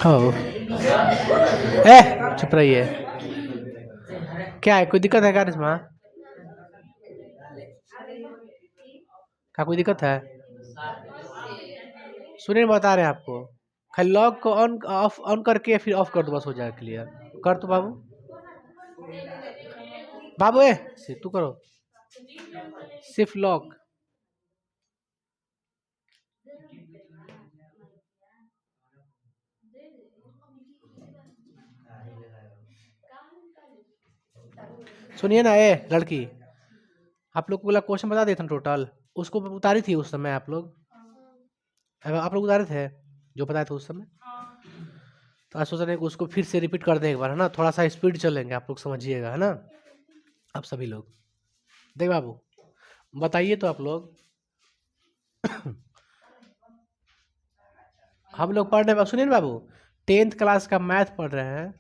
हो ए चुप रहिए। क्या है, कोई दिक्कत है क्या इसमें? क्या कोई दिक्कत है? सुनिए बता रहे हैं आपको, खाली लॉक को ऑन ऑफ ऑन करके फिर ऑफ कर दो, बस हो जाएगा क्लियर। कर तो बाबू, बाबू तू करो सिर्फ लॉक। सुनिए ना लड़की, आप लोग को बोला क्वेश्चन बता देता टोटल, उसको उतारी थी उस समय आप लोग उतारे थे जो बताए थे उस समय। तो आज सोच रहे हैं कि उसको फिर से रिपीट कर दें एक बार, है ना, थोड़ा सा स्पीड चलेंगे, आप लोग समझिएगा, है ना। आप सभी लोग देख बाबू बताइए तो आप लोग हम लोग पढ़ रहे हैं, सुनिए ना बाबू, 10th क्लास का मैथ पढ़ रहे हैं।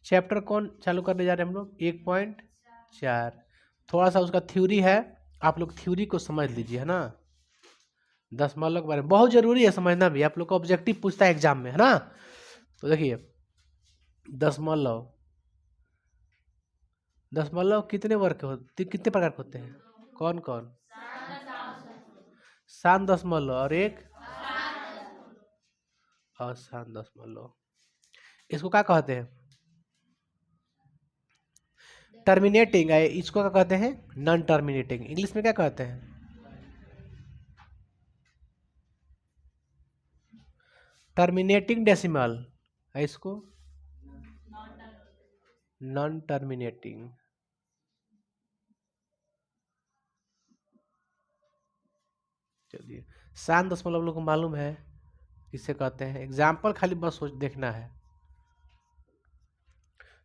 चैप्टर कौन चालू करने जा रहे हैं हम लोग? 1.4। थोड़ा सा उसका थ्योरी है, आप लोग थ्योरी को समझ लीजिए, है ना। दशमलव के बारे में बहुत जरूरी है समझना भी, आप लोग का ऑब्जेक्टिव पूछता है एग्जाम में, है ना। तो देखिए दशमलव, दशमलव कितने वर्ग के होते, कितने प्रकार के होते हैं? कौन कौन? शांत दशमलव और एक अशांत दशमलव। इसको क्या कहते हैं? टर्मिनेटिंग है, इसको क्या कहते हैं? Non terminating. इंग्लिश में क्या कहते हैं? टर्मिनेटिंग डेसिमल है इसको, नॉन टर्मिनेटिंग। चलिए शांत दशमलव लोग को मालूम है किसे कहते हैं? एग्जाम्पल खाली बस सोच देखना है,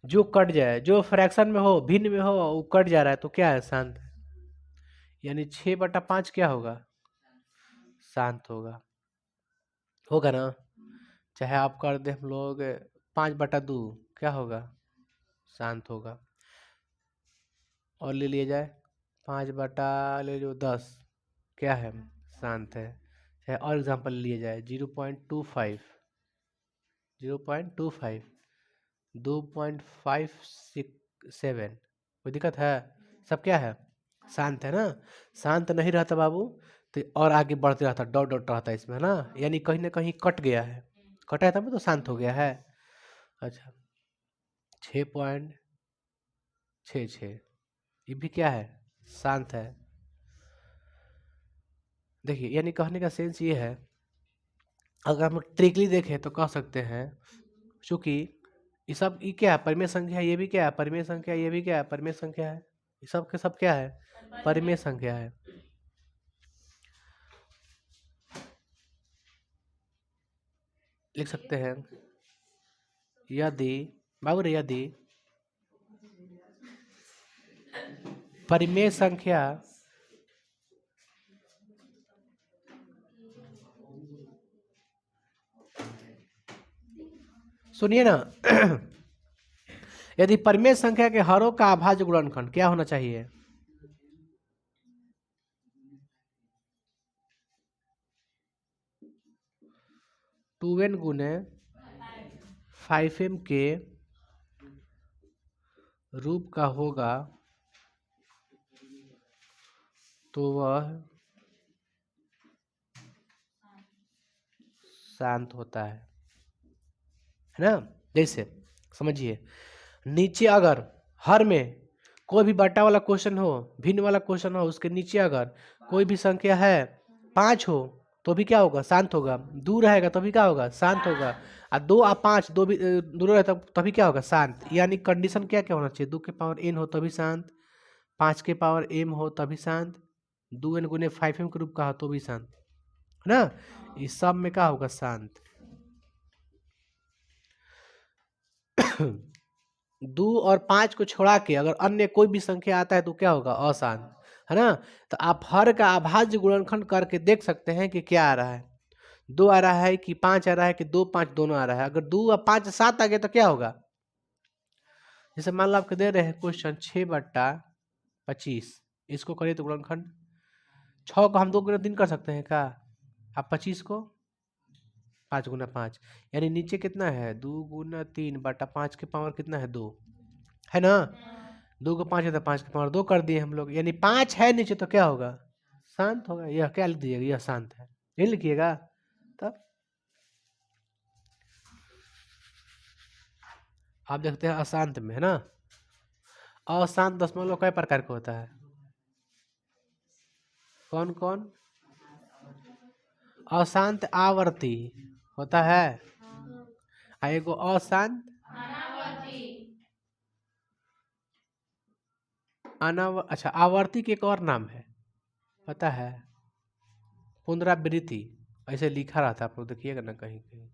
जो कट जाए, जो फ्रैक्शन में हो, भिन्न में हो, वो कट जा रहा है तो क्या है? शांत। यानी 6/5 क्या होगा? शांत होगा, होगा ना। चाहे आप कर दे हम लोग 5/2, क्या होगा? शांत होगा। और ले लिया जाए 5 बटा ले लो 10, क्या है? शांत है। चाहे और एग्जांपल लिए जाए 0.25, 0.25, 2.57, कोई दिक्कत है? सब क्या है? शांत है ना। शांत नहीं रहता बाबू तो और आगे बढ़ते रहता, डॉट डॉट रहता है इसमें, है ना। यानी कहीं ना कहीं कट गया है, कटा है तब तो शांत हो गया है। अच्छा 6.66, ये भी क्या है? शांत है। देखिए यानी कहने का सेंस ये है, अगर हम ट्रिकली देखें तो कह सकते हैं, चूंकि ये सब ये क्या है? परिमेय संख्या। ये भी क्या है? परिमेय संख्या। ये भी क्या है? परिमेय संख्या है। ये सब के सब क्या है? परिमेय संख्या है। लिख सकते हैं यदि, बाबू रे, यदि परिमेय संख्या सुनिए ना यदि परिमेय संख्या के हरों का अभाज्य गुणनखंड क्या होना चाहिए? 2n गुने 5m के रूप का होगा तो वह शांत होता है ना। जैसे समझिए, नीचे अगर हर में कोई भी बटा वाला क्वेश्चन हो, भिन्न वाला क्वेश्चन हो, उसके नीचे अगर कोई भी संख्या है 5 हो तो भी क्या होगा? शांत होगा। दूर रहेगा तभी क्या होगा? शांत होगा। और 2 और 5 दो भी दूर रहता तभी क्या होगा? शांत। यानी कंडीशन क्या क्या होना चाहिए? 2 के पावर n हो तभी शांत, 5 के पावर m हो तभी शांत, 2n गुने 5m के रूप का हो तो भी शांत, है ना। इस सब में क्या होगा? शांत। 2 और 5 को छोड़ा के अगर अन्य कोई भी संख्या आता है तो क्या होगा? अशांत, है ना। तो आप हर का अभाज्य गुणनखंड करके देख सकते हैं कि क्या आ रहा है, 2 आ रहा है कि 5 आ रहा है कि 2 5 दोनों आ रहा है। अगर 2 और 5 7 आ गया तो क्या होगा? जैसे मान लो आपको दे रहे हैं क्वेश्चन 6/25, इसको करिए तो गुणनखंड 6 को हम 2 गुना 3 कर सकते हैं क्या? अब 25 को 5 गुना 5, यानी नीचे कितना है 2 गुना 3/5 के पावर कितना है 2, है ना। 2 को 5 है तो 5 के पावर 2 कर दिए हम लोग, यानी 5 है नीचे तो क्या होगा, शांत होगा। यह क्या लिख दीजिएगा, यह शांत है, ये लिखिएगा। तब आप देखते हैं अशांत में, है ना। अशांत दशमलव कई प्रकार का होता है, कौन कौन। अशांत आवर्ती होता है, एगो अशांत अच्छा, आवर्ती के एक और नाम है पता है, पुनरावृत्ति, ऐसे लिखा रहता है, आप लोग देखिएगा ना कहीं कहीं।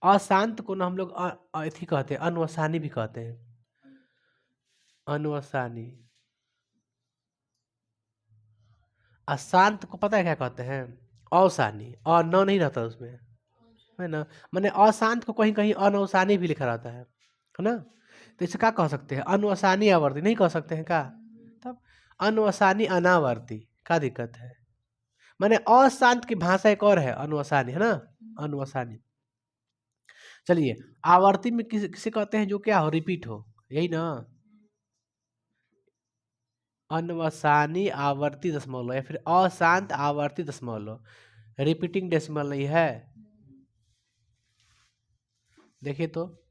अशांत को ना हम लोग अथी कहते हैं, अनवसानी भी कहते हैं, अनवसानी। अशांत को पता है क्या कहते हैं, अवसानी, और न नहीं रहता उसमें, है ना। मैंने अशांत को कहीं कहीं अनवसानी भी लिखा रहता है ना। तो इसे क्या कह सकते हैं, अनवसानी आवर्ती नहीं कह सकते हैं क्या। तब अनवसानी अनावर्ती, क्या दिक्कत है। मैंने अशांत की भाषा एक और है अनवसानी, है ना, अनवसानी। चलिए, आवर्ती में किसे कहते हैं जो क्या हो, रिपीट हो, यही ना। अनवसानी आवर्ती दशमलव या फिर अशांत आवर्ती दशमलव, रिपीटिंग डेसिमल नहीं है। देखिए तो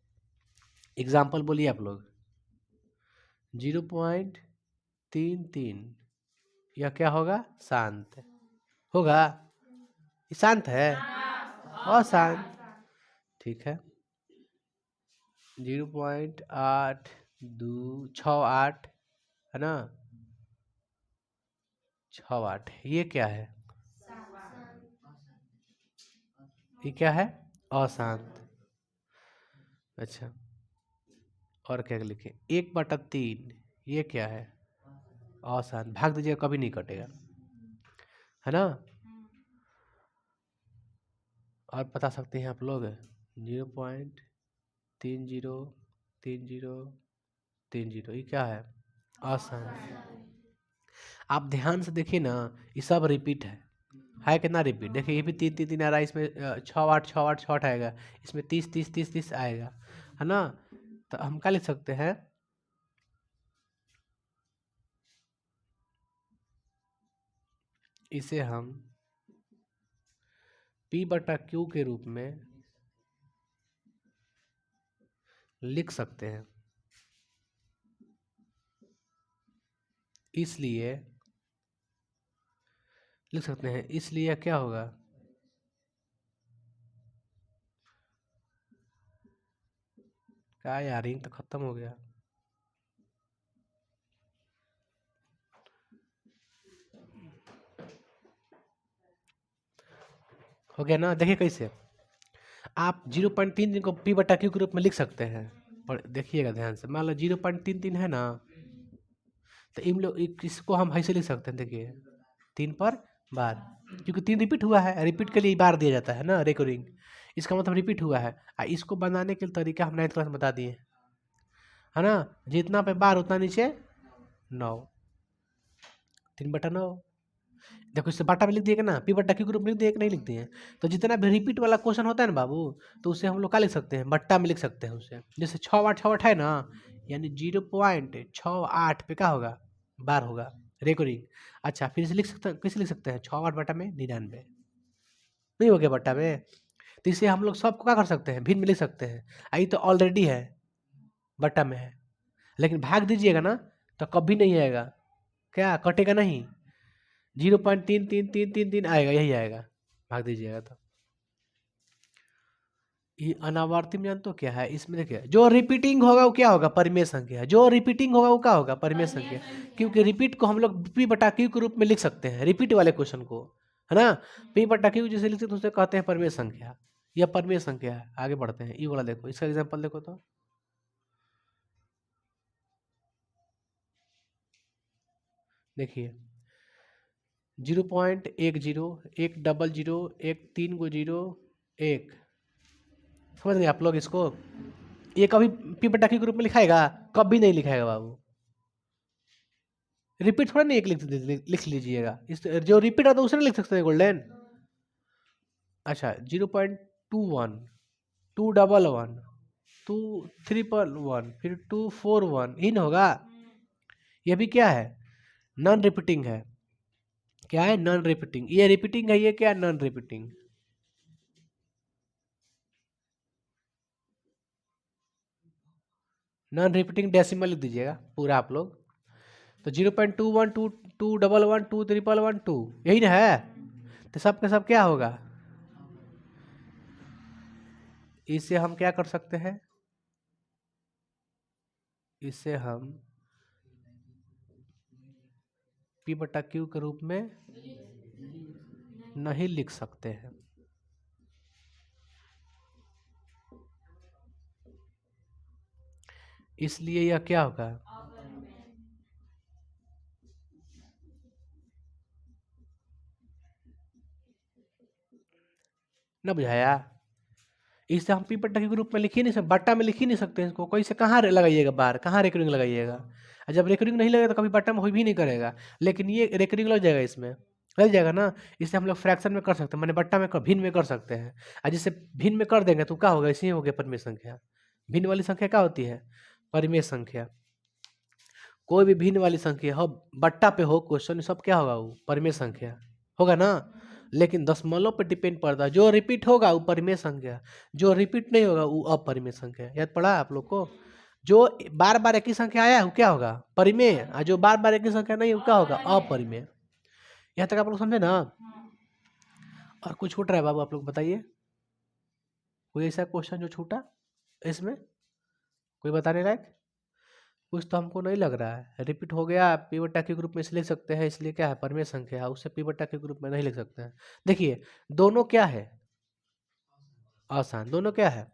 एग्जाम्पल बोलिए आप लोग, 0.33, यह क्या होगा, शांत होगा, ये शांत है, अशांत, ठीक है। 0.828 है ना, 68, ये क्या है, ये क्या है, अशांत। अच्छा, और क्या लिखे, 1/3, ये क्या है, अशांत। भाग दीजिए, कभी नहीं कटेगा, है ना। और बता सकते हैं आप लोग, 0.303030, ये क्या है, अशांत। आप ध्यान से देखिए ना, ये सब रिपीट है कितना रिपीट, देखिए ये भी 3 3 3 आ रहा है, इसमें 6 8 आएगा, इसमें 30 30 30 30 आएगा, है ना। तो हम क्या लिख सकते हैं, इसे हम P/Q के रूप में लिख सकते हैं, इसलिए लिख सकते हैं, इसलिए क्या होगा, क्या यार, इंक तो खत्म हो गया। हो गया ना, देखिए कैसे आप 0.33 को P/Q के रूप में लिख सकते हैं। और देखिएगा ध्यान से, मान लो 0.33 है ना, तो इन लोग इसको हम ऐसे लिख सकते हैं, देखिए 3 पर बार, क्योंकि 3 रिपीट हुआ है, रिपीट के लिए बार दिया जाता है ना, रिकरिंग, इसका मतलब रिपीट हुआ है। इसको बनाने के तरीका हम 9th क्लास में बता दिए, है ना। जितना पे बार उतना नीचे 9, 3/9। देखो इससे बाटा में लिख दिएगा ना, P/Q ग्रुप में लिख दिए कि नहीं लिख दिए। तो जितना भी रिपीट वाला क्वेश्चन होता है ना बाबू, तो उसे हम लोग क्या लिख सकते हैं, बट्टा में लिख सकते हैं उसे। जैसे 6 8 है ना, यानी 0.68 पे क्या होगा, बार होगा, रिकरिंग। अच्छा, फिर से लिख सकते हैं, किसे लिख सकते हैं, 6 8/99, नहीं हो गया बट्टा में। तो इसे हम लोग सबको क्या कर सकते हैं, भिन्न में लिख सकते हैं। आई तो ऑलरेडी है, बट्टा में है, लेकिन भाग दीजिएगा ना तो कभी नहीं आएगा, क्या कटेगा नहीं, 0.3333 आएगा, यही आएगा, भाग दीजिएगा तो। ये अनावर्ती में जानते हो क्या है, इसमें देखिए जो रिपीटिंग होगा वो क्या होगा, परिमेय संख्या है, जो रिपीटिंग होगा वो क्या होगा, परिमेय संख्या। क्योंकि रिपीट को हम लोग P/Q के रूप में लिख सकते हैं, रिपीट वाले क्वेश्चन को, है ना। P/Q जैसे लिखते हैं तो उसे कहते हैं परिमेय संख्या, यह परिमेय संख्या है। आगे बढ़ते हैं, ये वाला देखो, इसका एग्जाम्पल देखो तो, देखिए 0.10 100 1 3 को 0 1, समझ गए आप लोग इसको। ये कभी P/Q के रूप में लिखाएगा, कभी नहीं लिखाएगा बाबू, रिपीट थोड़ा नहीं, एक लिख लीजिएगा, इस जो रिपीट आता है उसे नहीं लिख सकते गोल्डन, अच्छा 0.21, 211, 211, फिर 241, इन होगा। ये भी क्या है, नॉन रिपीटिंग है। क्या है, नॉन रिपीटिंग। ये रिपीटिंग है, ये क्या है, non repeating. Non repeating decimal लिख दीजिएगा पूरा आप लोग। तो 0.21, 211, 211, यही ना है। तो सब के सब क्या होगा, इससे हम क्या कर सकते हैं, इससे हम P/Q के रूप में नहीं लिख सकते हैं। इसलिए यह क्या होगा, ना बुझाया। इसे हम P/Q के रूप में लिख ही नहीं सकते, बट्टा में लिख ही नहीं सकते इसको। कोई से कहाँ लगाइएगा बाहर, कहाँ रेकरिंग लगाइएगा। और जब रेकरिंग नहीं लगेगा तो कभी बट्टा में हो भी नहीं करेगा। लेकिन ये रेकरिंग लग जाएगा, इसमें लग जाएगा ना। इसे हम लोग फ्रैक्शन में कर सकते हैं, मैंने बट्टा में भिन्न में कर सकते हैं। और जिससे भिन्न में कर देंगे तो क्या होगा, इसी हो गया परिमेय संख्या। भिन्न वाली संख्या क्या होती है, परिमेय संख्या। कोई भी भिन्न वाली संख्या हो, बट्टा पे हो क्वेश्चन, सब क्या होगा, वो परिमेय संख्या होगा ना। लेकिन दशमलव पे डिपेंड पड़ता है, जो रिपीट होगा वो परिमेय संख्या, जो रिपीट नहीं होगा वो अपरिमेय संख्या। याद पड़ा आप लोग को। जो बार बार एक ही संख्या आया है वो क्या होगा, परिमेय। और जो बार बार एक ही संख्या नहीं, वो क्या होगा, अपरिमेय। यहाँ तक आप लोग समझे ना। और कुछ छूट रहा है बाबू, आप लोग बताइए, कोई ऐसा क्वेश्चन जो छूटा इसमें, कोई बताने लायक। कुछ तो हमको नहीं लग रहा है। रिपीट हो गया, P/Q ग्रुप में से लिख सकते हैं, इसलिए क्या है, परिमेय संख्या है। उससे P/Q ग्रुप में नहीं लिख सकते हैं। देखिए दोनों क्या है, आसान। दोनों क्या है,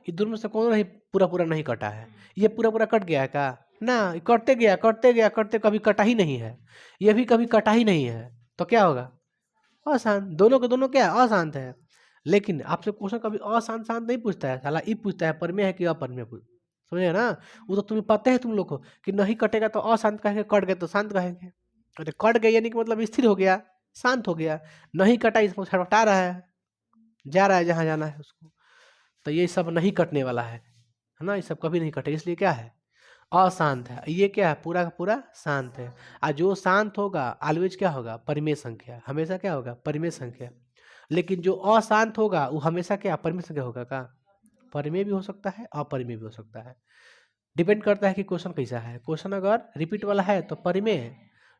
ये दोनों में से कौन नहीं पूरा पूरा नहीं कटा है। ये पूरा पूरा कट गया है का ना, ये कटते गया कटते गया कटते, कभी कटा ही नहीं है। ये भी कभी कटा ही नहीं है। तो क्या होगा, अशांत। दोनों के दोनों क्या है, अशांत है। लेकिन आपसे क्वेश्चन कभी अशांत शांत नहीं पूछता है, साला ये पूछता है परिमेय है कि अपरिमेय। समझे ना। वो तो तुम्हें पता है तुम लोग को कि नहीं कटेगा तो अशांत कहेंगे, कट गए तो शांत कहेंगे। अरे कट गए यानी कि मतलब स्थिर हो गया, शांत हो गया। नहीं कटा इसको छटपटा रहा है, जा रहा है जहाँ जाना है उसको। तो ये सब नहीं कटने वाला है ना। ये सब कभी नहीं कटे, इसलिए क्या है, अशांत है। ये क्या है, पूरा का पूरा शांत है। और जो शांत होगा ऑलवेज क्या होगा, परिमेय संख्या। हमेशा क्या होगा, परिमेय संख्या। लेकिन जो अशांत होगा वो हमेशा क्या, परिमेय संख्या होगा का। परिमेय भी हो सकता है, अपरिमेय भी हो सकता है। डिपेंड करता है कि क्वेश्चन कैसा है। क्वेश्चन अगर रिपीट वाला है तो परिमेय है,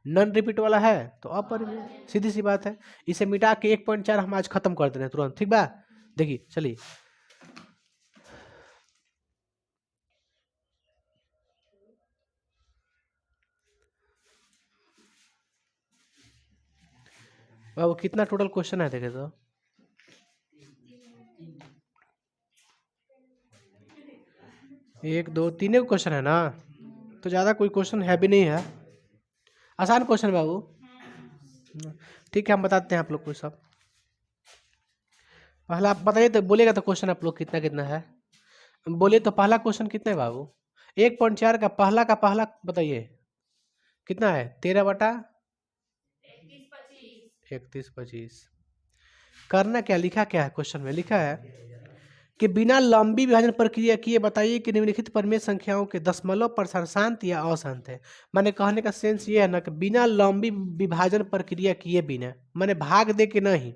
नॉन रिपीट वाला है तो अपरिमेय। सीधी सी बात है। इसे मिटा के 1.4 हम आज खत्म कर दे रहे हैं तुरंत, ठीक बा। देखिए चलिए, बाबू कितना टोटल क्वेश्चन है देखे तो। एक दो तीन क्वेश्चन है ना, तो ज़्यादा कोई क्वेश्चन है भी नहीं है। आसान क्वेश्चन बाबू। ठीक है, हम बताते हैं आप लोग को सब। पहला आप बताइए तो, बोलेगा तो क्वेश्चन आप लोग कितना कितना है। बोलिए तो पहला क्वेश्चन कितना है बाबू। 1.4 का पहला बताइए कितना है, 13/3125। करना क्या, लिखा क्या है क्वेश्चन में, लिखा है कि बिना लंबी विभाजन प्रक्रिया किए बताइए कि निम्नलिखित परिमेय संख्याओं के दशमलव प्रसार शांत या अशांत है। मैंने कहने का सेंस ये है ना कि बिना लंबी विभाजन प्रक्रिया किए बिना, मैंने भाग दे के नहीं,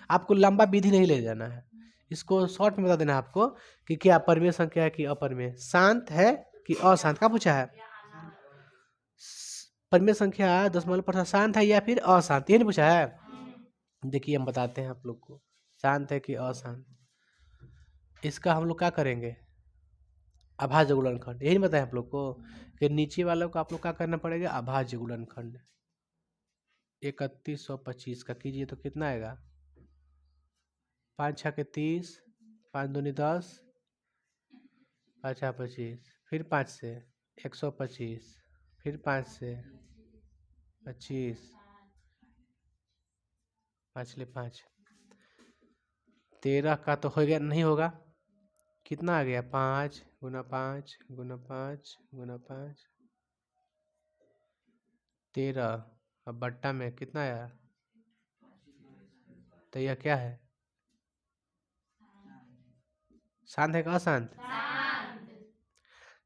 आपको लंबा विधि नहीं ले जाना है। इसको शॉर्ट में बता देना है आपको कि क्या परिमेय संख्या है कि अपरिमेय, शांत है कि अशांत। का पूछा है, परिमेय संख्या दशमलव प्रसार शांत है या फिर अशांत, ये नहीं पूछा है। देखिए हम बताते हैं आप लोग को, शांत है कि अशांत। इसका हम लोग क्या करेंगे, अभाज्य गुणनखंड। यही नहीं बताया आप लोग को कि नीचे वालों को आप लोग क्या करना पड़ेगा, अभाज्य गुणनखंड। 3125 का कीजिए तो कितना आएगा, 5 6 के 30, 5 दूनी 10, 5 6 25, फिर 5 से 125, फिर 5 से 25, 5 ले 5, 13 का तो हो गया, नहीं होगा। कितना आ गया, 5 गुना 5 गुना 5 गुना 5, 13। अब बट्टा में कितना आया, तो यह क्या है, शांत है कि अशांत?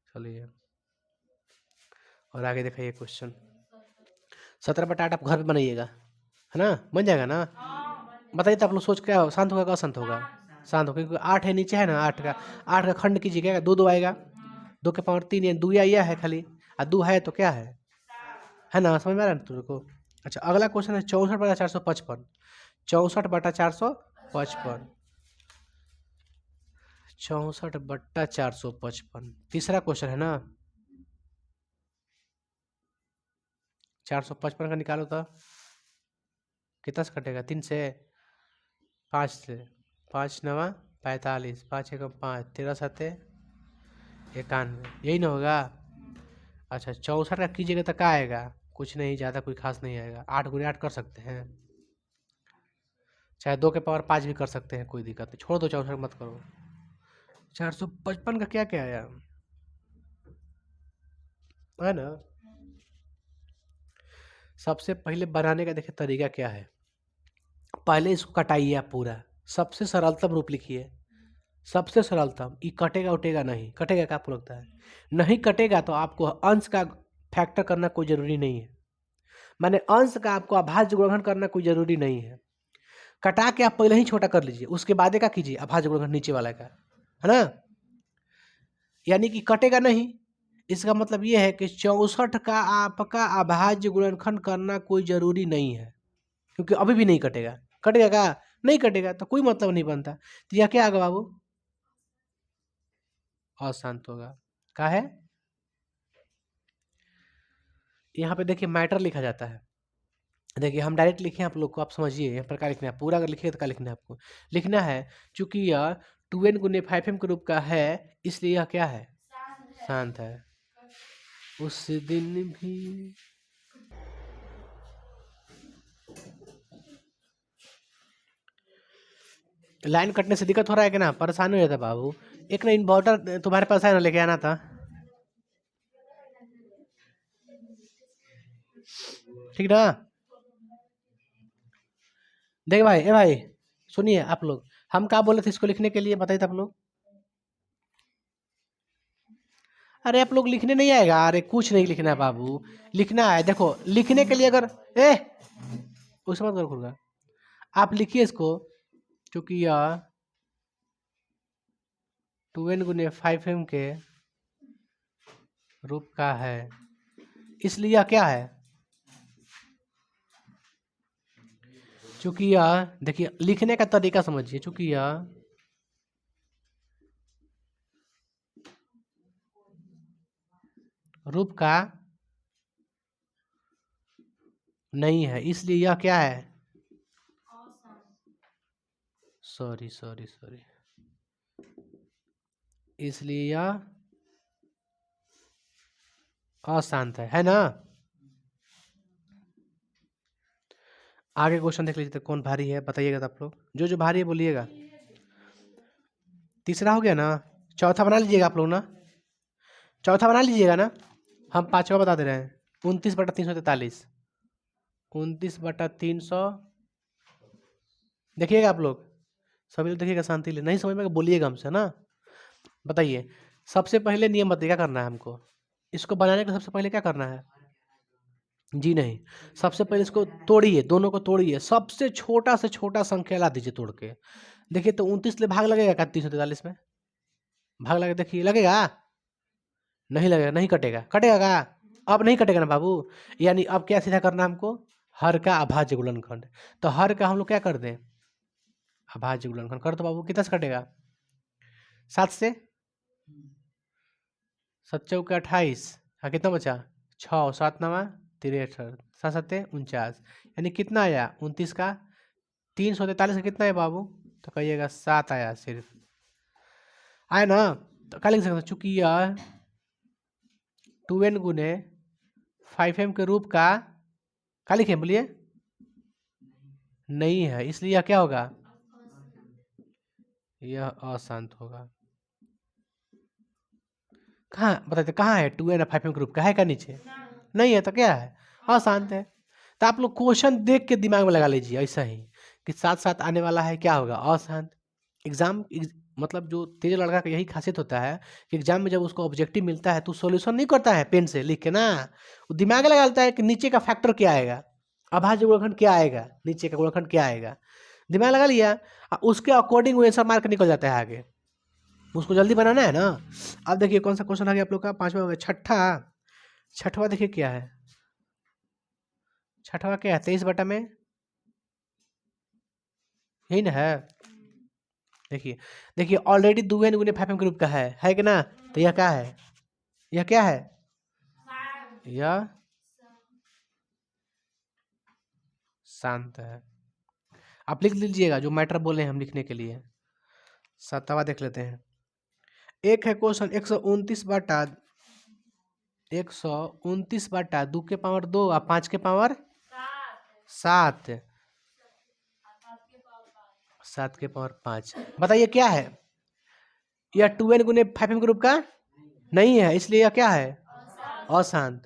चलिए और आगे दिखाइए क्वेश्चन। 17/8 आप घर पे बनाइएगा, है ना, बन जाएगा ना? बताइए तो आप लोग सोच क्या शांत होगा कि अशांत होगा? शांत होगा, क्योंकि 8 है नीचे है ना, 8 का खंड कीजिएगा, 2 आएगा, 2 के पावर 3 है, 2 आया है खाली, और 2 है तो क्या है ना? समझ में आ रहा है तुझे को? अच्छा अगला क्वेश्चन है 64/455। 64/455, 64/455 तीसरा क्वेश्चन है ना। 455 का निकालो तो कितना से कटेगा? 3 से, 5 से, 5 9 45, 5 1 5, 13 7 91, यही ना होगा? अच्छा 64 का कीजिएगा तो क्या आएगा? कुछ नहीं, ज़्यादा कोई खास नहीं आएगा। 8 गुने 8 कर सकते हैं, चाहे 2 के पावर 5 भी कर सकते हैं, कोई दिक्कत नहीं, छोड़ दो 64 मत करो। 455 का क्या क्या आया है ना? सबसे पहले बनाने का देखिए तरीका क्या है। पहले इसको कटाइए आप पूरा, सबसे सरलतम रूप लिखिए, सबसे सरलतम। ये कटेगा उटेगा नहीं, कटेगा क्या आपको लगता है? नहीं कटेगा तो आपको अंश का फैक्टर करना कोई जरूरी नहीं है, माने अंश का आपको अभाज्य गुणनखंड करना कोई जरूरी नहीं है। कटा के आप पहले ही छोटा कर लीजिए, उसके बाद क्या कीजिए, अभाज्य गुणनखंड नीचे वाला का, है ना? यानी कि कटेगा नहीं, इसका मतलब ये है कि 64 का आपका अभाज्य गुणनखंड करना कोई जरूरी नहीं है, क्योंकि अभी भी नहीं कटेगा। कटेगा क्या? नहीं कटेगा, तो कोई मतलब नहीं बनता। तो यह क्या आएगा बाबू? अशांत होगा। क्या है? यहाँ पे देखिए मैटर लिखा जाता है। देखिए हम डायरेक्ट लिखे आप लोग को, आप समझिए यहाँ पर क्या लिखना है, पूरा अगर लिखिए तो क्या लिखना है आपको? लिखना है चूंकि यह 2n गुने 5m के रूप का है, इसलिए यह क्या है? शांत है। उस दिन भी लाइन कटने से दिक्कत हो रहा है कि ना? परेशानी हो जाता है बाबू। एक ना इन्वर्टर तुम्हारे पास है ना, लेके आना था, ठीक ना? देखिए भाई, ए भाई सुनिए आप लोग, हम क्या बोले थे इसको लिखने के लिए, बताइए तो आप लोग। अरे आप लोग लिखने नहीं आएगा, अरे कुछ नहीं लिखना है बाबू, लिखना है। देखो लिखने के लिए अगर उसे मत करो, आप लिखिए इसको, क्योंकि यह 2n गुने 5m के रूप का है, इसलिए यह क्या है? चूंकि यह, देखिए लिखने का तरीका समझिए, चूंकि यह रूप का नहीं है, इसलिए यह क्या है? सॉरी सॉरी सॉरी, इसलिए यह अशांत है ना? आगे क्वेश्चन देख लीजिए, तो कौन भारी है बताइएगा तो आप लोग, जो भारी है बोलिएगा। तीसरा हो गया ना, चौथा बना लीजिएगा आप लोग ना, चौथा बना लीजिएगा ना। हम पांचवा बता दे रहे हैं, 29/343, 29/300। देखिएगा आप लोग, सभी लोग देखिएगा, शांति ले, नहीं समझ में बोलिएगा हमसे ना। बताइए सबसे पहले नियम बताइए क्या करना है हमको, इसको बनाने का सबसे पहले क्या करना है? जी नहीं, सबसे पहले इसको तोड़िए, दोनों को तोड़िए, सबसे छोटा से छोटा संख्या ला दीजिए तोड़ के। देखिए तो 29 ले भाग लगेगा क्या 343 में? भाग लगे देखिए, लगेगा? नहीं लगेगा, नहीं कटेगा, कटेगा क्या? अब नहीं कटेगा ना बाबू। यानी अब क्या सीधा करना हमको? हर का अभाज्य गुणनखंड। तो हर का हम लोग क्या कर दें? अभाज्य गुणनखंड कर दो बाबू, कितना से कटेगा? 7 से, 7 चौके 28, हाँ कितना बचा? 6, 7 9 63, 7 7 49, यानी कितना आया 29 का? 343 का कितना है बाबू? तो कहिएगा 7 आया सिर्फ, आया ना? तो क्या लिख सकते हैं, चूंकि यह 2n गुने 5m के रूप का, क्या लिखे बोलिए? नहीं है, इसलिए यह क्या होगा? यह अशांत होगा। कहाँ बताते, कहाँ है 2n 5m के रूप का, है क्या नीचे? नहीं है, तो क्या है? अशांत है। तो आप लोग क्वेश्चन देख के दिमाग में लगा लीजिए ऐसा ही, कि साथ साथ आने वाला है क्या होगा? अशांत। एग्जाम मतलब जो तेज लड़का का यही खासियत होता है कि एग्जाम में जब उसको ऑब्जेक्टिव मिलता है तो सॉल्यूशन नहीं करता है पेन से लिख के ना, वो दिमाग लगाता है कि नीचे का फैक्टर क्या आएगा, अभाज्य गुणनखंड क्या आएगा, नीचे का गुणनखंड क्या आएगा, दिमाग लगा लिया, उसके अकॉर्डिंग वो आंसर मार्क निकल जाता है आगे। उसको जल्दी बनाना है ना। अब देखिए कौन सा क्वेश्चन आ गया आप लोग का, पांचवा हो गया। छठवा देखिए क्या है, छठवा क्या है, 23 बटा में, यही ना है। देखिए देखिए ऑलरेडी 2n×5m ग्रुप का है कि ना, तो यह क्या है, यह क्या है, यह शांत है। आप लिख लीजिएगा जो मैटर बोले हैं हम लिखने के लिए। 7वां देख लेते हैं। एक है क्वेश्चन 129 बटा 2 के पावर 2 और 5 के पावर 7, 7 के पावर 5। बताइए क्या है, यह 2n×5m ग्रुप का नहीं है, इसलिए यह क्या है, अशांत।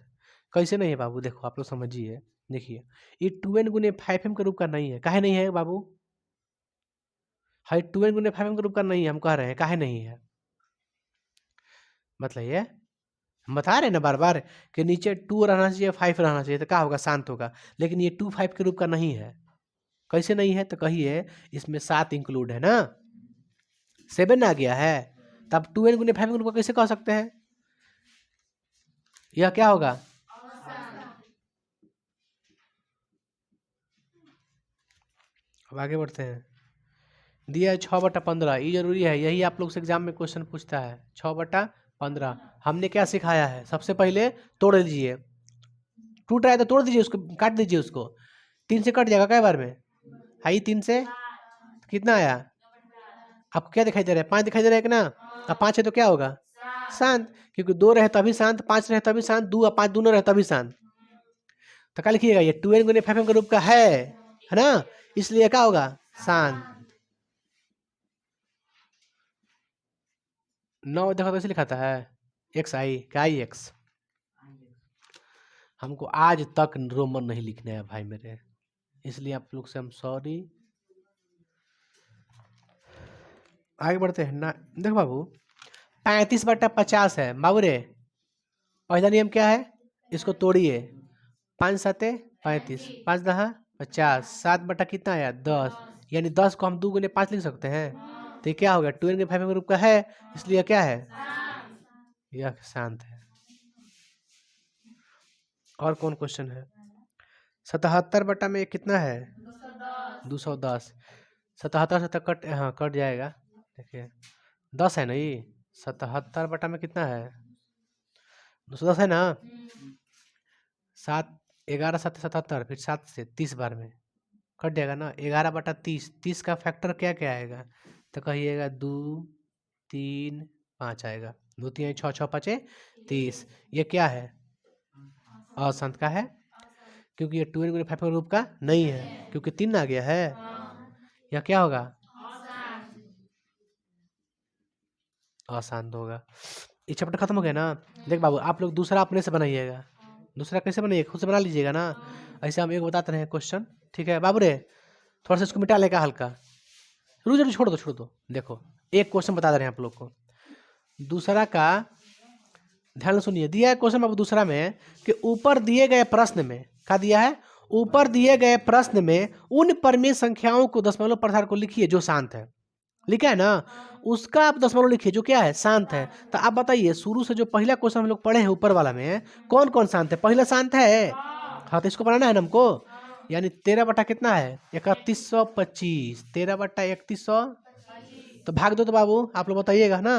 कैसे नहीं है बाबू, देखो आप लोग समझिए। देखिए ये 2n×5m ग्रुप का नहीं है, काहे नहीं है बाबू, हाई 2n×5m ग्रुप का नहीं है, हम कह रहे हैं काहे नहीं है। मतलब ये हम बता रहे हैं ना बार बार कि नीचे 2 रहना चाहिए 5 रहना चाहिए, तो क्या होगा, शांत होगा। लेकिन ये 2 5 के रूप का नहीं है। कैसे नहीं है, तो कहिए इसमें 7 इंक्लूड है ना, 7 आ गया है, तब 2n×5 के रूप का कैसे कह सकते हैं, यह क्या होगा, अब आगे बढ़ते हैं। दिया है 6/15, ये जरूरी है, यही आप लोग से एग्जाम में क्वेश्चन पूछता है। 6/15 हमने क्या सिखाया है, सबसे पहले तोड़ लीजिए, टूट रहा है तो तोड़ दीजिए उसको, काट दीजिए उसको, 3 से कट जाएगा कई बार में, आई 3 से कितना आया, आपको क्या दिखाई दे रहा है, 5 दिखाई दे रहा है कि ना, अब 5 है तो क्या होगा, शांत, क्योंकि 2 रहे तभी शांत, 5 रहे तभी शांत, 2 और 5 दोनों रहे तभी शांत। तो क्या लिखिएगा, ये 2n×5m ग्रुप का है ना, इसलिए क्या होगा, शांत। 9 देखो कैसे लिखाता है, एक्स आई क्या आई एक्स, हमको आज तक रोमन नहीं लिखना है भाई मेरे, इसलिए आप लोग से हम सॉरी। आगे बढ़ते हैं ना, देखो बाबू 35/50 है बाबू रे, पहला नियम क्या है, इसको तोड़िए, 5 7 35, 5 10 50, 7 बटा कितना आया 10, यानी 10 को हम 2 × 5 लिख सकते हैं, तो ये क्या हो गया 2n×5 ग्रुप का है, इसलिए क्या है, यह शांत है। और कौन क्वेश्चन है, 77 बटा में कितना है, 210, 77 से तक कट, हाँ कट जाएगा, देखिए 10 है ना, ये 77 बटा में कितना है, 210 है ना, 7 11 7 77, फिर 7 से 30 बार में कट जाएगा ना, 11/30, 30 का फैक्टर क्या क्या आएगा, तो कहिएगा 2 3 5 आएगा, 2 3 6 6 5 30, ये क्या है, अशांत का है, क्योंकि ये 2n×5 के रूप का नहीं है, क्योंकि 3 आ गया है, यह क्या होगा, अशांत होगा। ये चैप्टर खत्म हो गया ना। देख बाबू आप लोग दूसरा अपने से बनाइएगा, दूसरा कैसे बनाइएगा, खुद से बना लीजिएगा ना, ऐसे हम एक बताते रहे क्वेश्चन, ठीक है बाबू रे, थोड़ा सा इसको मिटा लेगा हल्का, रुक जरूर छोड़ दो। देखो एक क्वेश्चन बता दे रहे हैं आप लोग को, दूसरा का ध्यान से सुनिए, दिया है क्वेश्चन बाबू दूसरा में कि ऊपर दिए गए प्रश्न में, क्या दिया है, ऊपर दिए गए प्रश्न में उन परिमेय संख्याओं को दशमलव प्रसार को लिखिए जो शांत है, लिखा है ना, उसका आप दशमलव लिखिए जो क्या है, शांत है। तो आप बताइए शुरू से जो पहला क्वेश्चन हम लोग पढ़े हैं ऊपर वाला में, कौन कौन शांत है, पहला शांत है, हाँ तो इसको बनाना है ना हमको, यानी 13 बटा कितना है 3125, 13 बटा 3100, तो भाग दो तो बाबू आप लोग बताइएगा ना।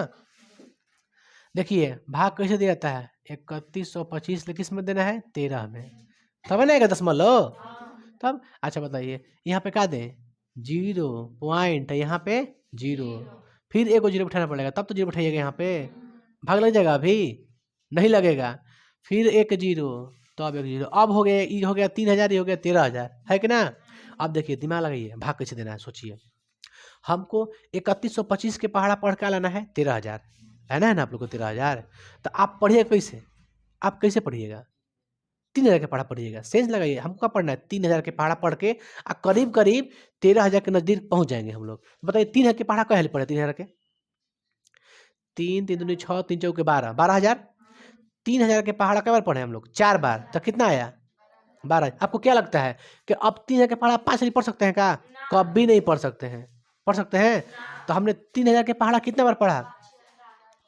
देखिए भाग कैसे दिया जाता है, 3125 किस में देना है, 13 में, तब है ना दशमलव, तब अच्छा बताइए यहाँ पे क्या दें, 0 पॉइंट, यहाँ पे 0, फिर एक 0 बैठाना पड़ेगा, तब तो 0 बैठाइएगा यहाँ पे, भाग लग जाएगा अभी, नहीं लगेगा, फिर एक 0, तो अब एक 0, अब हो गया, ये हो गया 3000, ये हो गया 13000, है कि ना। अब देखिए दिमाग लगाइए, भाग कैसे देना है सोचिए, हमको 3125 के पहाड़ा पढ़ के लाना है 13000, लाना है ना आप लोग को 13000, तो आप पढ़िए कैसे, आप कैसे पढ़िएगा, 3000 के पहाड़ा पढ़िएगा, सेंस लगाइए, हमको क्या पढ़ना है 3000 के पहाड़ा पढ़ के करीब करीब 13000 के नजदीक पहुंच जाएंगे हम लोग। बताइए 3000 के पहाड़ा कहे पढ़े, 3000 के 3 3 दूनी 6 3 चौके 12 12,000। 3,000 के पहाड़ा कई बार पढ़े हम लोग? 4 बार। तो कितना आया? 12। आपको क्या लगता है कि अब 3,000 के पहाड़ा 5 नहीं पढ़ सकते हैं क्या? कभी नहीं पढ़ सकते हैं। पढ़ सकते हैं? तो हमने 3,000 के पहाड़ा कितना बार पढ़ा?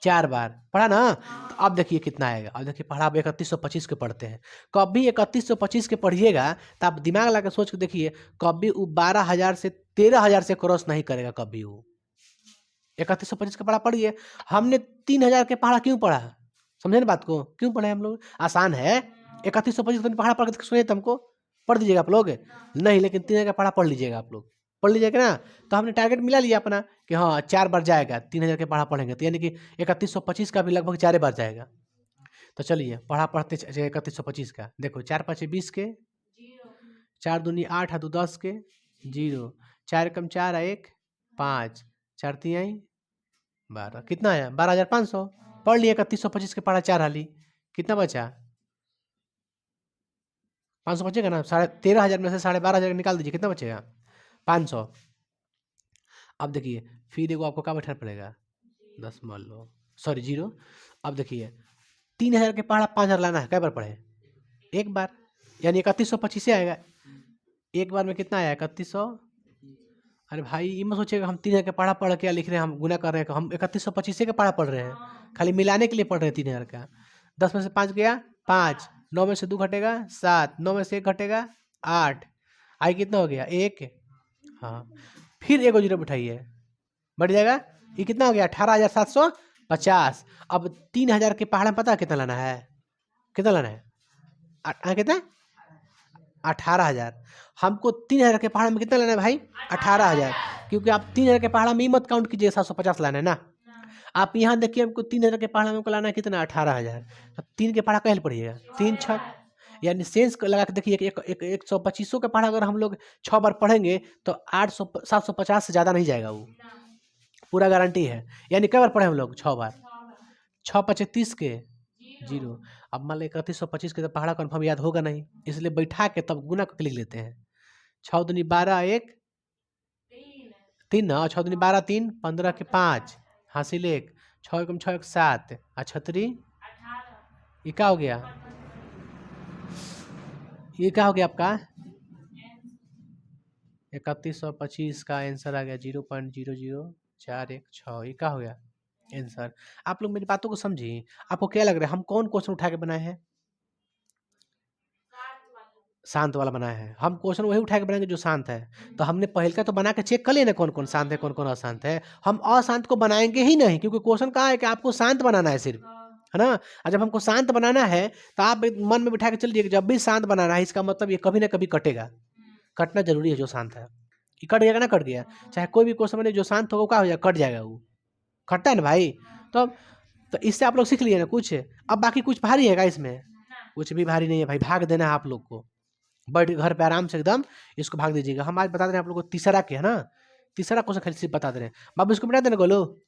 4 बार पढ़ा ना। तो अब देखिए कितना आएगा। अब देखिए पढ़ा, आप 3125 के पढ़ते हैं। कभी 3125 के पढ़िएगा तो आप दिमाग लगा के सोच के देखिए, कभी वो 12,000 से 13,000 से क्रॉस नहीं करेगा कभी वो। 3125 का पढ़ा पढ़िए। हमने 3,000 के पढ़ा क्यों पढ़ा? समझे ना बात को? क्यों पढ़े हम लोग? आसान है। 3125 पढ़ा पढ़ के सुनिए, तुमको पढ़ दीजिएगा आप लोग नहीं, लेकिन 3,000 का पढ़ा पढ़ लीजिएगा आप लोग, पढ़ लीजिएगा ना। तो हमने टारगेट मिला लिया अपना कि हाँ 4 बार जाएगा। 3,000 के पढ़ा पढ़ेंगे तो यानी कि 3125 का भी लगभग 4 बार जाएगा। तो चलिए पढ़ा पढ़ते 3125 का। देखो 4 5 20 के, 4 दूनी 8 हाथों 10 के 0, 4 कम 4 1 5, 4 3 12, कितना आया? 12,500। पढ़ लिए 3125 के पढ़ा 4 हाली, कितना बचा? 500 बचेगा ना। 13,500 में से 12,500 निकाल दीजिए, कितना बचेगा? 500। अब देखिए फिर एगो आपको क्या बैठना पड़ेगा? 10 मान लो, सॉरी 0। अब देखिए 3,000 के पहाड़ा 5,000 लाना है, कई बार पढ़े? एक बार, यानी 3125 से आएगा। एक बार में कितना आया? 3100। अरे भाई ये मत सोचिएगा हम 3,000 के पढ़ा पढ़ के लिख रहे हैं, हम गुना कर रहे हैं। हम 3125 के पढ़ा पढ़ रहे हैं, खाली मिलाने के लिए पढ़ रहे हैं 3,000 का। 10 में से 5 गया 5, 9 में से 2 घटेगा 7, 9 में से 1 घटेगा 8, आई कितना हो गया? 1। हाँ फिर एगो 0 बिठाइए, बढ़ जाएगा। ये कितना हो गया? 18,750। अब 3,000 के पहाड़ में पता है कितना लाना है? कितना लाना है? कितना? 18,000। हमको 3,000 के पहाड़ में कितना लाना है भाई? 18,000। क्योंकि आप 3,000 के पहाड़ में ही मत काउंट कीजिए, 750 लाना है ना। आप यहाँ देखिए हमको 3,000 के पहाड़ में हमको लाना है कितना? 18,000। तो 3 के पहाड़ा कैसे पढ़िएगा? 3 6, यानी सेंस लगा के देखिए कि 125 के पहाड़ा अगर हम लोग 6 बार पढ़ेंगे तो 800 750 से ज़्यादा नहीं जाएगा वो, पूरा गारंटी है। यानी कई बार पढ़े हम लोग? 6 बार। 6 5 30 के 0। अब मान लो 3125 के तो पहाड़ा कन्फर्म याद होगा नहीं, इसलिए बैठा के तब गुना करके लिख लेते हैं। 6 दूनी 12 1 3 ना, 6 दूनी 12 3, 15 के 5 हासिल 1, 6 एकम 6 1 7, छतरी ये क्या हो गया? ये क्या हो गया आपका? 3125 का आंसर आ गया 0.00416। ये क्या हो गया आंसर? आप लोग मेरी बातों को समझिए। आपको क्या लग रहा है हम कौन क्वेश्चन उठा के बनाए हैं? शांत वाला बनाया है। हम क्वेश्चन वही उठा के बनाएंगे जो शांत है। तो हमने पहले का तो बना के चेक कर लेना कौन कौन शांत है कौन कौन अशांत है। हम अशांत को बनाएंगे ही नहीं, क्योंकि क्वेश्चन कहा है कि आपको शांत बनाना है सिर्फ, है ना। और जब हमको शांत बनाना है तो आप मन में बिठा के चलिए कि जब भी शांत बनाना है इसका मतलब ये कभी ना कभी कटेगा। कटना जरूरी है जो शांत है। ये कट गया ना, कट गया। चाहे कोई भी क्वेश्चन बने जो शांत होगा क्या हो जाएगा? कट जाएगा वो, कटता है ना भाई। तो इससे आप लोग सीख लिए ना कुछ। अब बाकी कुछ भारी है क्या इसमें? कुछ भी भारी नहीं है भाई, भाग देना है आप लोग को। बैठ के घर पे आराम से एकदम इसको भाग दीजिएगा। हम आज बता दे रहे हैं आप लोग को तीसरा के, है ना। तीसरा क्वेश्चन खाली सिर्फ बता दे रहे हैं। बाबू इसको मिटा देना गोलो,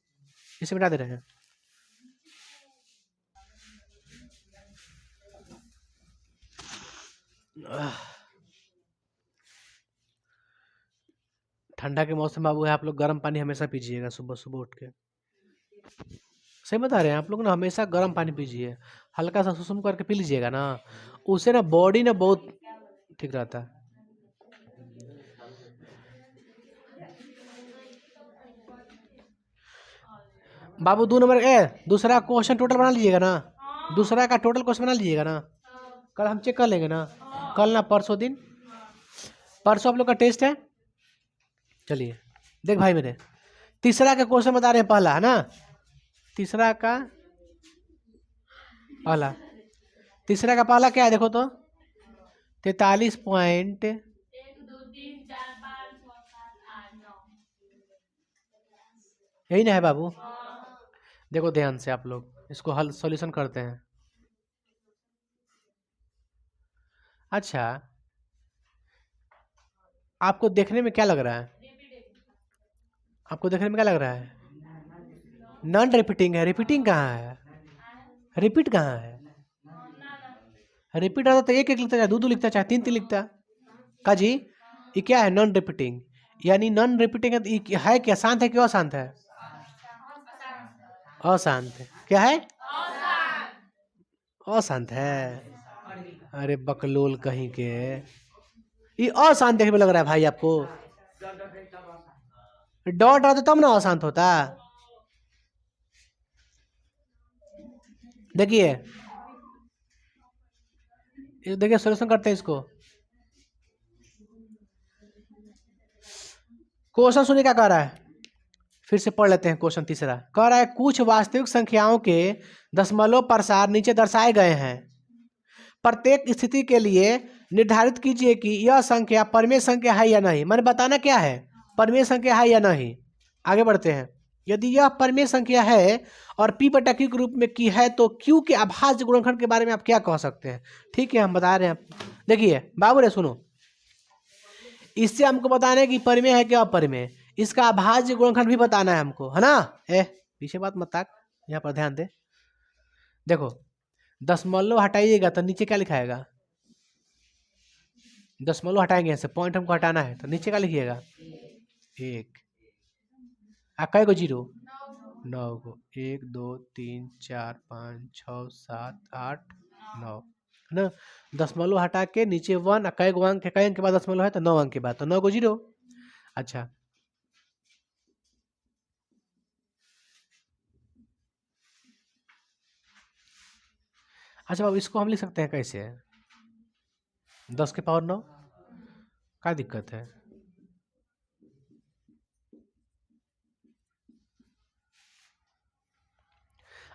इसे मिटा दे रहे हैं। ठंडा के मौसम बाबू है, आप लोग गर्म पानी हमेशा पीजिएगा सुबह सुबह उठ के। सही बता रहे हैं आप लोग ना, हमेशा गर्म पानी पीजिए, हल्का सा सुसुम करके पी लीजिएगा ना, उससे ना बॉडी ना बहुत ठीक रहता है। बाबू 2 नंबर दूसरा क्वेश्चन टोटल बना लीजिएगा ना, दूसरा का टोटल क्वेश्चन बना लीजिएगा ना। कल हम चेक कर लेंगे ना, कल ना परसों दिन, परसों आप लोग का टेस्ट है। चलिए देख भाई मेरे, तीसरा का क्वेश्चन बता रहे हैं पहला, है ना। तीसरा का पहला, तीसरा का पहला क्या है देखो तो, 43 पॉइंट यही ना है बाबू। देखो ध्यान से आप लोग इसको हल सॉल्यूशन करते हैं। अच्छा आपको देखने में क्या लग रहा है? आपको देखने में क्या लग रहा है? नॉन रिपीटिंग है। रिपीटिंग कहाँ है? रिपीट कहाँ है? रिपीट आता तो एक एक लिखता, चाहे 2 2 लिखता, चाहे 3 3 लिखता का जी। ये क्या है? Non repeating. यानी नॉन रिपीटिंग है, है क्या? शांत है क्यों अशांत है? अशांत है। क्या है? अशांत है। अरे बकलोल कहीं के, ये अशांत देखने में लग रहा है भाई आपको? डॉट रहता तब ना अशांत होता। देखिए देखिए सोल्यूशन करते हैं इसको। क्वेश्चन सुनिए क्या कह रहा है, फिर से पढ़ लेते हैं। क्वेश्चन तीसरा कह रहा है कुछ वास्तविक संख्याओं के दशमलव प्रसार नीचे दर्शाए गए हैं। प्रत्येक स्थिति के लिए निर्धारित कीजिए कि यह संख्या परिमेय संख्या है या नहीं। मैंने बताना क्या है, परिमेय संख्या है या नहीं। आगे बढ़ते हैं। यदि यह परिमेय संख्या है और p बटा q के रूप में की है तो q के अभाज्य गुणनखंड के बारे में आप क्या कह सकते हैं? ठीक है, हम बता रहे हैं। देखिए बाबू रे सुनो, इससे हमको बताना है कि परिमेय है क्या अपरिमेय, इसका अभाज्य गुणनखंड भी बताना है हमको, है ना। पीछे बात मत ताक, यहाँ पर ध्यान दे। देखो दशमलव हटाइएगा तो नीचे क्या लिखाएगा? दशमलव हटाएंगे ऐसे, पॉइंट हमको हटाना है तो नीचे क्या लिखिएगा? 1। कै गो जीरो? 9 गो। 1 2 3 4 5 6 7 8 9, है ना। दशमलव हटा के नीचे 1, कै गो अंक, कै अंक के बाद दशमलव है तो 9 अंक के बाद, तो 9 गो जीरो। अच्छा अच्छा बाबू, इसको हम लिख सकते हैं कैसे? 10 के पावर 9, क्या दिक्कत है?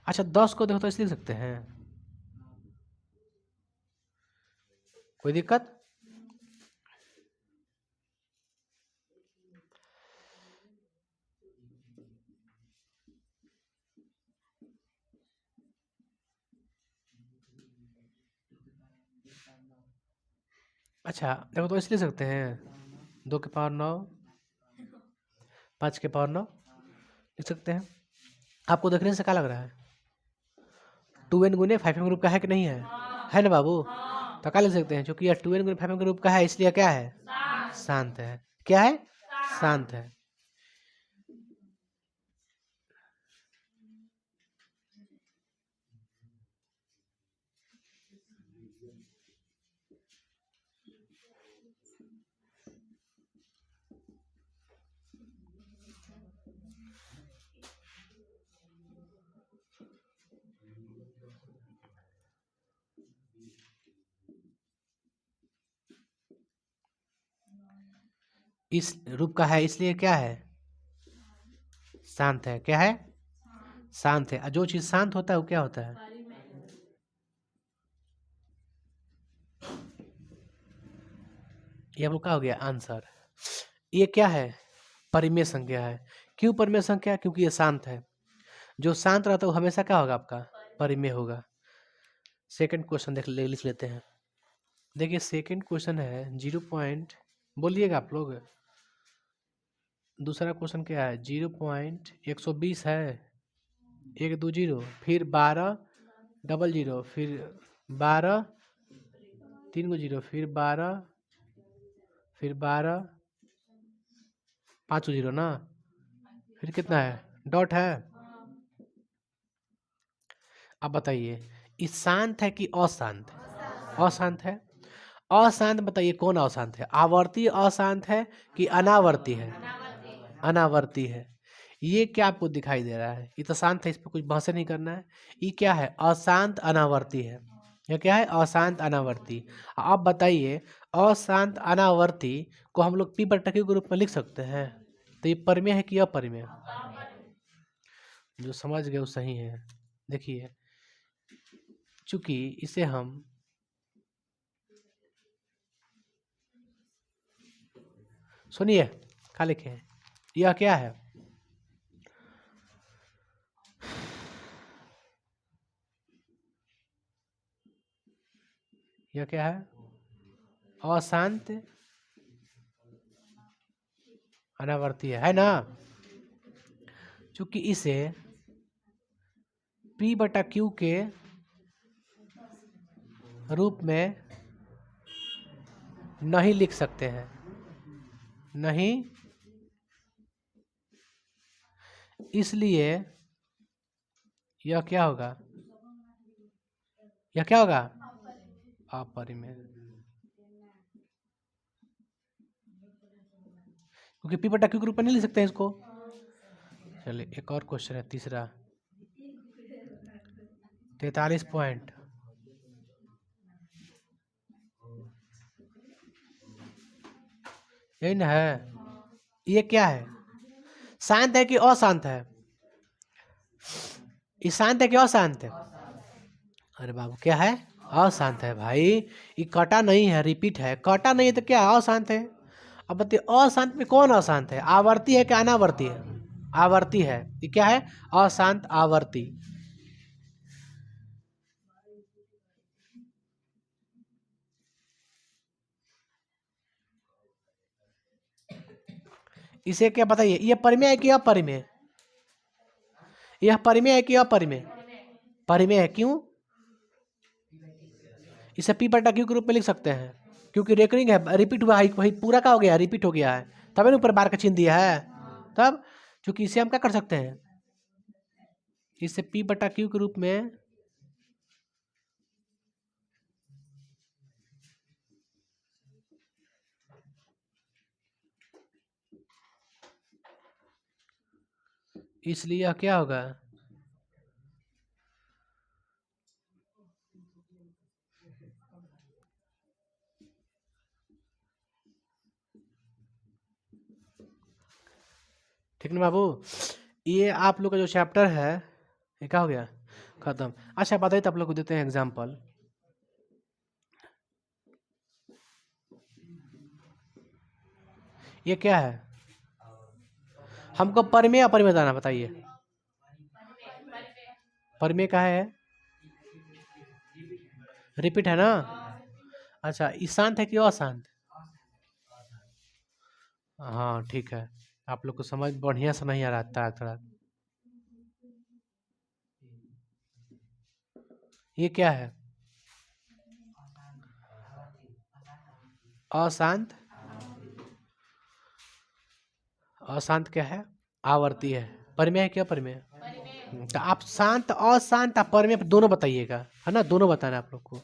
अच्छा 10 को देखो तो इसे लिख सकते हैं, कोई दिक्कत? अच्छा देखो तो इसे लिख सकते हैं 2 के पावर 9, 5 के पावर 9 लिख सकते हैं। आपको देखने से क्या लग रहा है? 2n गुने 5m ग्रुप का है कि नहीं है? है ना बाबू। तो क्या लिख सकते हैं, क्योंकि यह 2n गुने 5m ग्रुप का है इसलिए क्या है? शांत है। क्या है? शांत है। इस रूप का है इसलिए क्या है? शांत है। क्या है? शांत है। जो चीज शांत होता है वो क्या होता है? ये हम लोग का हो गया आंसर। ये क्या है? परिमेय संख्या है। क्यों परिमेय संख्या? क्योंकि ये शांत है। जो शांत रहता है वो हमेशा क्या होगा आपका? परिमेय होगा। सेकंड क्वेश्चन लिख लेते हैं। देखिए सेकंड क्वेश्चन है 0 पॉइंट, बोलिएगा आप लोग। दूसरा क्वेश्चन क्या है? 0.120 है, 1 2 0, फिर 12 डबल 0, फिर 12 3 गो 0, फिर 12, फिर 12 5 0 ना, फिर कितना है? डॉट है। अब बताइए ये शांत है कि अशांत? अशांत है। अशांत बताइए कौन अशांत है? आवर्ती अशांत है कि अनावर्ती है? अनावर्ती है। ये क्या आपको दिखाई दे रहा है? ये तो शांत है, इस पर कुछ बहस नहीं करना है। ये क्या है? अशांत अनावर्ती है। ये क्या है? अशांत अनावर्ती। आप बताइए अशांत अनावर्ती को हम लोग पी बटा क्यू के रूप में लिख सकते हैं, तो ये परिमेय है कि अपरिमेय? जो समझ गए वो सही है। देखिए चूंकि इसे हम सुनिए क्या लिखे हैं, यह क्या है? यह क्या है? अशांत अनावर्ती है ना। चूंकि इसे P बटा Q के रूप में नहीं लिख सकते हैं, नहीं, इसलिए यह क्या होगा? यह क्या होगा? अपरिमेय, क्योंकि पी बटा क्यू के रूप में नहीं लिख सकते हैं इसको। चलिए एक और क्वेश्चन है, तीसरा 43 पॉइंट। यही ना है? ये क्या है? शांत है कि अशांत है? ये शांत है कि अशांत है? अरे बाबू क्या है? अशांत है भाई। ये कटा नहीं है, रिपीट है। कटा नहीं है तो क्या अशांत है? अब बताइए अशांत में कौन अशांत है? आवर्ती है कि अनावर्ती है? आवर्ती है। ये क्या है? अशांत आवर्ती। इसे क्या बताइए, ये परिमेय है कि अपरिमेय? यह परिमेय है कि अपरिमेय? परिमेय है। क्यों? इसे पी बटा क्यू के रूप में लिख सकते हैं, क्योंकि रेकरिंग है, रिपीट हुआ है, वही पूरा का हो गया, रिपीट हो गया है, तभी ना ऊपर बार का चिन्ह दिया है। तब क्योंकि इसे हम क्या कर सकते हैं, इसे पी बटा क्यू के रूप में इसलिए यह क्या होगा? ठीक ना बाबू? ये आप लोग का जो चैप्टर है ये क्या हो गया? खत्म। अच्छा बताइए तो आप लोग को देते हैं एग्जाम्पल। ये क्या है? हमको परिमेय अपरिमेय बताना, बताइए। परिमेय का है? रिपीट है ना? अच्छा ये शांत है कि अशांत? हाँ ठीक है, आप लोग को समझ बढ़िया से नहीं आ रहा था थोड़ा। ये क्या है? अशांत। अशांत क्या है? आवर्ती है। परिमेय है क्या? परिमेय। तो आप शांत अशांत आप परिमेय दोनों बताइएगा, है ना? दोनों बताना आप लोग को।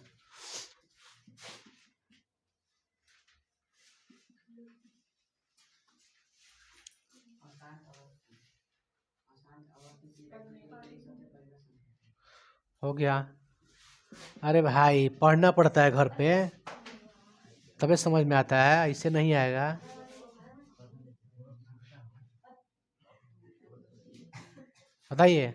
हो गया? अरे भाई पढ़ना पड़ता है घर पे, तभी समझ में आता है, इससे नहीं आएगा। बताइए।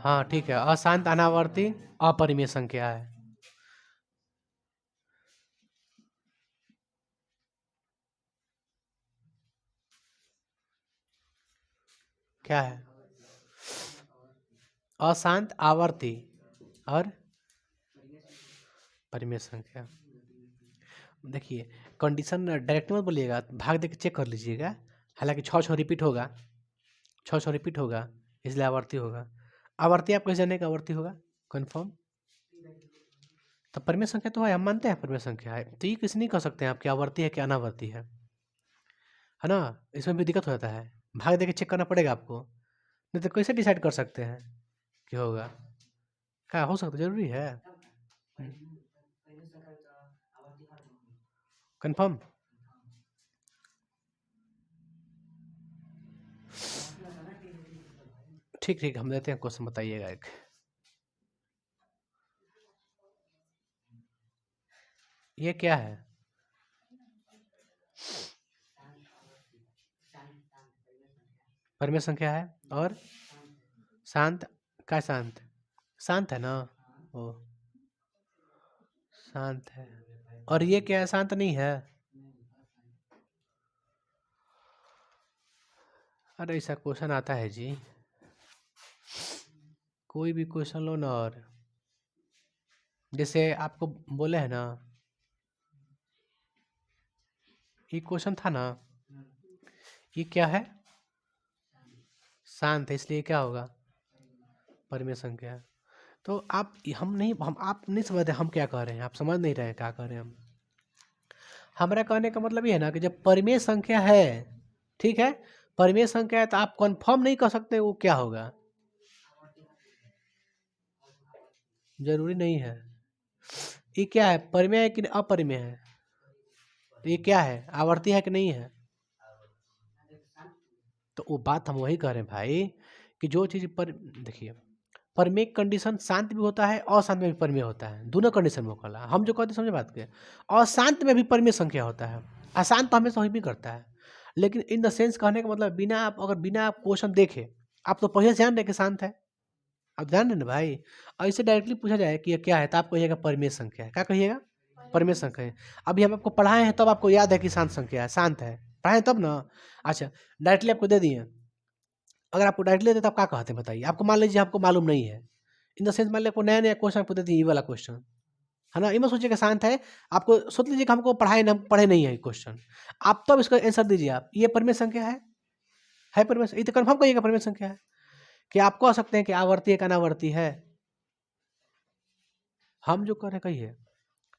हाँ ठीक है, अशांत अनावर्ती अपरिमेय संख्या है। क्या है? अशांत आवर्ती और परिमेय संख्या। देखिए कंडीशन डायरेक्ट मत बोलिएगा, भाग देके चेक कर लीजिएगा। हालांकि छः रिपीट होगा, छः रिपीट होगा, इसलिए आवर्ती होगा। आवर्ती आप कैसे जाने का आवर्ती होगा कंफर्म? तो परिमेय संख्या तो है, हम मानते हैं परिमेय संख्या है, तो ये किसी नहीं कह सकते हैं आपकी आवर्ती है कि अनावर्ती है ना? इसमें भी दिक्कत हो जाता है, भाग देके चेक करना पड़ेगा आपको, नहीं तो कैसे डिसाइड कर सकते हैं कि होगा? क्या हो सकता जरूरी है? कंफर्म? ठीक ठीक, हम देते हैं क्वेश्चन, बताइएगा एक। ये क्या है? परिमेय संख्या है और शांत का? शांत शांत है ना? ओ शांत है। और ये क्या है? शांत नहीं है? अरे ऐसा क्वेश्चन आता है जी, कोई भी क्वेश्चन लो ना, और जैसे आपको बोले हैं ना, ये क्वेश्चन था ना, ये क्या है? शांत है, इसलिए क्या होगा? परिमेय संख्या। तो आप आप नहीं समझ रहे हम क्या कह रहे हैं, आप समझ नहीं रहे हैं क्या कह रहे हैं हम। हमारा कहने का मतलब ये है ना कि जब परिमेय संख्या है ठीक है, परिमेय संख्या है तो आप कंफर्म नहीं कर सकते वो क्या होगा, जरूरी नहीं है। ये क्या है, परिमेय है कि अपरिमेय है, तो ये क्या है, आवर्ती है कि नहीं है? तो वो बात हम वही कह रहे हैं भाई कि जो चीज़ पर देखिए, परिमेय कंडीशन शांत भी होता है, अशांत में भी परिमेय होता है, दोनों कंडीशन में होगा। हम जो कहते हैं समझे बात के, अशांत में भी परिमेय संख्या होता है, अशांत तो हमेशा वही भी करता है। लेकिन इन द सेंस कहने का मतलब बिना आप क्वेश्चन देखे आप तो पहले से जान रहे कि शांत है, आप जान रहे ना भाई। ऐसे डायरेक्टली पूछा जाए कि ये क्या है, तो आप कहिएगा परिमेय संख्या है। क्या कहिएगा? परिमेय संख्या है। अभी हम आपको पढ़ाए हैं तब आपको याद है कि शांत संख्या है, शांत है, पढ़ाए तब ना। अच्छा, डायरेक्टली आपको दे दिए, अगर आपको डायरेक्टली देते तो आप क्या कहते हैं बताइए? आपको मान लीजिए आपको मालूम नहीं है, इन द सेंस मान लीजिए आपको नया नया क्वेश्चन आपको दे दिए, ये वाला क्वेश्चन है ना, ये मत सोचिए कि शांत है। आपको सोच लीजिए कि हमको पढ़ाए ना, हम पढ़े नहीं है क्वेश्चन, आप तब इसका आंसर दीजिए। आप ये परिमेय संख्या है परिमेय, ये तो कन्फर्म कहिएगा परिमेय संख्या है। कि आप कह सकते हैं कि आवर्ती है कि अनावर्ती है? हम जो कह रहे हैं कहिए,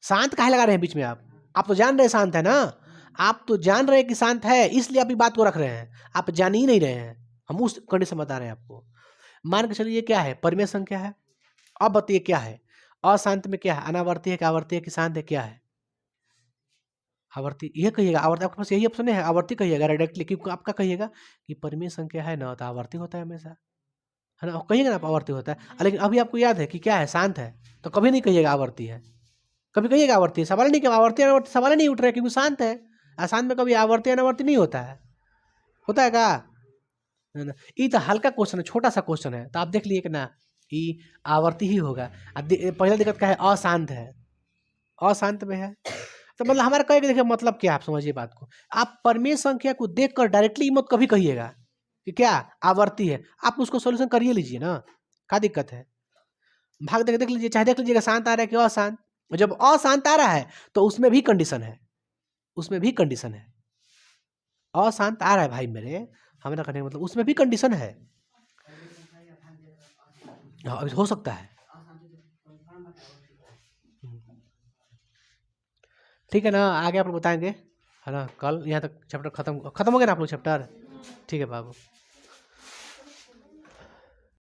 शांत काहे लगा रहे हैं बीच में? आप तो जान रहे हैं शांत है ना, आप तो जान रहे हैं कि शांत है, इसलिए आप ये बात को रख रहे हैं, आप जान ही नहीं रहे हैं। हम उस कंडीशन बता रहे हैं आपको। मान के चलिए ये क्या है, परिमेय संख्या है। अब बताइए क्या है, अशांत में क्या है, अनावर्ती है कि आवर्ती है कि शांत है, क्या है? आवर्ती, ये कहिएगा आवर्ती, आपके पास यही ऑप्शन है, आवर्ती कहिएगा डायरेक्टली, क्योंकि आपका कहिएगा कि परिमेय संख्या है ना, तो आवर्ती होता है हमेशा, है ना, कहिएगा ना आप आवर्ती होता है। लेकिन अभी आपको याद है कि क्या है, शांत है, तो कभी नहीं कहिएगा आवर्ती है, कभी कहिएगा आवर्ती है। सवाल नहीं कि आवर्ती अनावर्ती, सवाल नहीं उठ रहा है क्योंकि शांत है। अशांत में कभी आवर्ती अनावर्ती नहीं होता है, होता है क्या? है ना? ये तो हल्का क्वेश्चन है, छोटा सा क्वेश्चन है, तो आप देख लिए कि ना ये आवर्ती ही होगा। पहला दिक्कत क्या है, अशांत है, अशांत में है। तो मतलब हमारा कहे कि देखिए मतलब क्या है, आप समझिए बात को। आप परिमेय संख्या को देखकर डायरेक्टली मत कभी कहिएगा कि क्या आवर्ती है, आप उसको सोल्यूशन करिए लीजिए ना, क्या दिक्कत है? भाग देख देख लीजिए, चाहे देख लीजिएगा शांत आ रहा है कि अशांत। जब अशांत आ रहा है तो उसमें भी कंडीशन है, उसमें भी कंडीशन है। अशांत आ रहा है भाई मेरे, हमारा कहने का मतलब उसमें भी कंडीशन है। हाँ, अभी हो सकता है। ठीक है ना, आगे आप लोग बताएंगे, है ना, कल यहाँ तक चैप्टर खत्म खत्म हो गया ना आप लोग चैप्टर? ठीक है बाबू।